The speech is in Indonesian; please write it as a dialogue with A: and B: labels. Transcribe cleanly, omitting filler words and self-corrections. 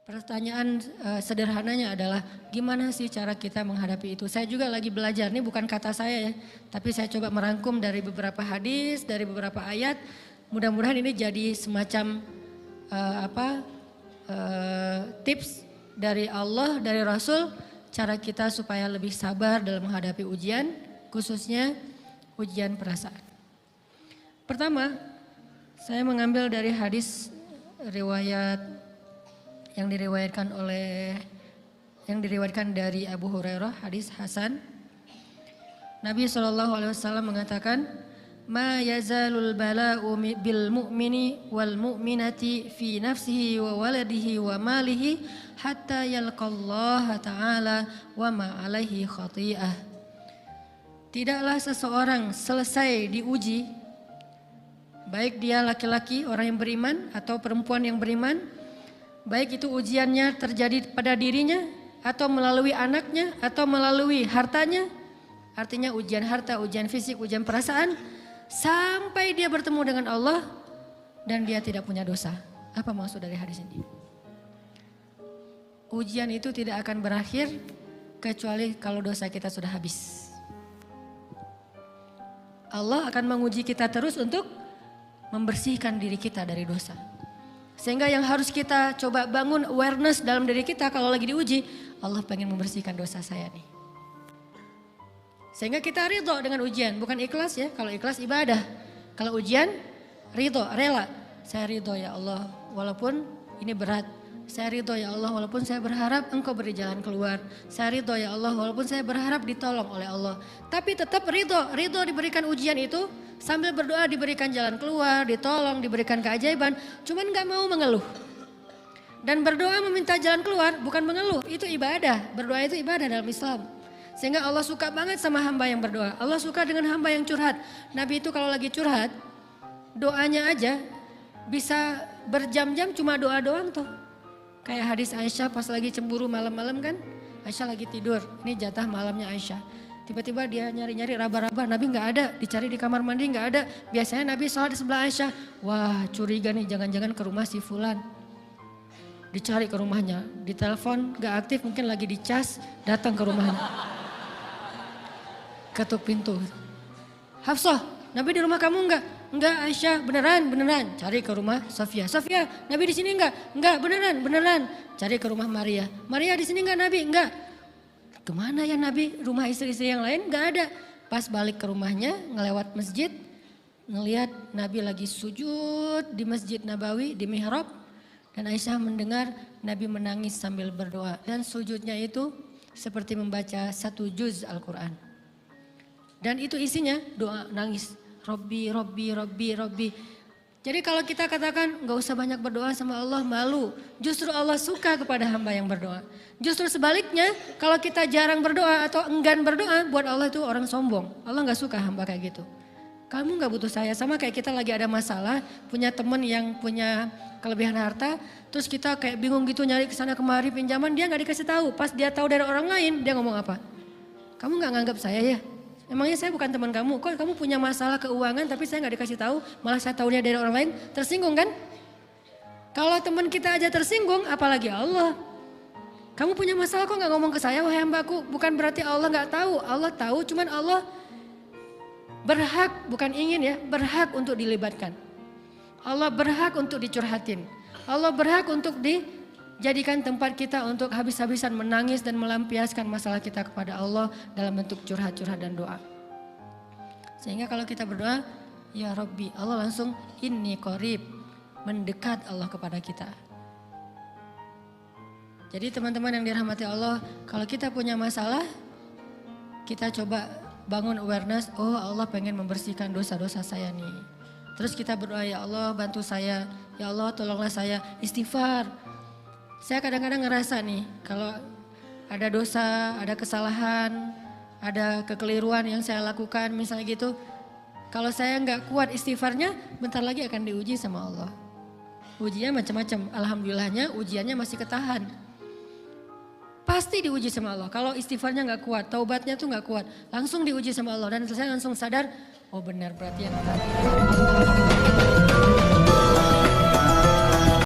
A: Pertanyaan sederhananya adalah gimana sih cara kita menghadapi itu? Saya juga lagi belajar, ini bukan kata saya ya, tapi saya coba merangkum dari beberapa hadis, dari beberapa ayat. Mudah-mudahan ini jadi semacam tips dari Allah, dari Rasul, cara kita supaya lebih sabar dalam menghadapi ujian, khususnya ujian perasaan. Pertama, saya mengambil dari hadis riwayat yang diriwayatkan dari Abu Hurairah, hadis Hasan. Nabi SAW mengatakan, "Ma yazalul bala'u bil mu'mini wal mu'minati fi nafsihi wa waladihi wa malihi hatta yalqallaha ta'ala wa ma alaihi khati'ah." Tidaklah seseorang selesai diuji, baik dia laki-laki orang yang beriman atau perempuan yang beriman, baik itu ujiannya terjadi pada dirinya atau melalui anaknya atau melalui hartanya, artinya ujian harta, ujian fisik, ujian perasaan, sampai dia bertemu dengan Allah dan dia tidak punya dosa. Apa maksud dari hadis ini? Ujian itu tidak akan berakhir kecuali kalau dosa kita sudah habis. Allah akan menguji kita terus untuk membersihkan diri kita dari dosa. Sehingga yang harus kita coba bangun awareness dalam diri kita kalau lagi diuji, Allah pengen membersihkan dosa saya nih. Sehingga kita ridho dengan ujian, bukan ikhlas ya. Kalau ikhlas ibadah, kalau ujian ridho, rela. Saya ridho ya Allah walaupun ini berat. Saya ridho ya Allah walaupun saya berharap Engkau beri jalan keluar. Saya ridho ya Allah walaupun saya berharap ditolong oleh Allah. Tapi tetap ridho diberikan ujian itu. Sambil berdoa diberikan jalan keluar, ditolong, diberikan keajaiban, cuman gak mau mengeluh. Dan berdoa meminta jalan keluar bukan mengeluh, itu ibadah. Berdoa itu ibadah dalam Islam. Sehingga Allah suka banget sama hamba yang berdoa. Allah suka dengan hamba yang curhat. Nabi itu kalau lagi curhat, doanya aja bisa berjam-jam cuma doa doang tuh. Kayak hadis Aisyah pas lagi cemburu malam-malam kan, Aisyah lagi tidur, ini jatah malamnya Aisyah. Tiba-tiba dia nyari-nyari raba-raba, Nabi nggak ada, dicari di kamar mandi nggak ada. Biasanya Nabi sholat di sebelah Aisyah. Wah curiga nih, jangan-jangan ke rumah si Fulan. Dicari ke rumahnya, ditelepon nggak aktif, mungkin lagi dicas, datang ke rumahnya. Ketuk pintu. Hafsah, Nabi di rumah kamu nggak? Enggak Aisyah, beneran. Cari ke rumah Sofia. Sofia, Nabi di sini nggak? Enggak, beneran. Cari ke rumah Maria. Maria di sini nggak Nabi? Enggak. Kemana ya Nabi? Rumah istri-istri yang lain gak ada. Pas balik ke rumahnya, ngelewat masjid, ngelihat Nabi lagi sujud di Masjid Nabawi, di mihrab. Dan Aisyah mendengar Nabi menangis sambil berdoa. Dan sujudnya itu seperti membaca 1 juz Al-Quran. Dan itu isinya doa nangis. Robbi. Jadi kalau kita katakan gak usah banyak berdoa sama Allah, malu. Justru Allah suka kepada hamba yang berdoa. Justru sebaliknya kalau kita jarang berdoa atau enggan berdoa, buat Allah itu orang sombong. Allah gak suka hamba kayak gitu. Kamu gak butuh saya, sama kayak kita lagi ada masalah, punya teman yang punya kelebihan harta, terus kita kayak bingung gitu nyari kesana kemari pinjaman, dia gak dikasih tahu. Pas dia tahu dari orang lain, dia ngomong apa? Kamu gak nganggap saya ya? Emangnya saya bukan teman kamu, kok kamu punya masalah keuangan tapi saya gak dikasih tahu, malah saya tahunya dari orang lain, tersinggung kan? Kalau teman kita aja tersinggung, apalagi Allah. Kamu punya masalah kok gak ngomong ke saya, wahai hambaku, bukan berarti Allah gak tahu, Allah tahu, cuman Allah berhak, bukan ingin ya, berhak untuk dilibatkan. Allah berhak untuk dicurhatin, Allah berhak untuk dijadikan tempat kita untuk habis-habisan menangis dan melampiaskan masalah kita kepada Allah dalam bentuk curhat-curhat dan doa. Sehingga kalau kita berdoa, ya Rabbi, Allah langsung inni qarib, mendekat Allah kepada kita. Jadi teman-teman yang dirahmati Allah, kalau kita punya masalah, kita coba bangun awareness, oh Allah pengen membersihkan dosa-dosa saya nih. Terus kita berdoa, ya Allah bantu saya, ya Allah tolonglah saya, istighfar. Saya kadang-kadang ngerasa nih, kalau ada dosa, ada kesalahan, ada kekeliruan yang saya lakukan misalnya gitu. Kalau saya nggak kuat istighfarnya, bentar lagi akan diuji sama Allah. Ujiannya macam-macam, alhamdulillahnya ujiannya masih ketahan. Pasti diuji sama Allah, kalau istighfarnya nggak kuat, taubatnya tuh nggak kuat, langsung diuji sama Allah. Dan saya langsung sadar, oh benar berarti yang tadi.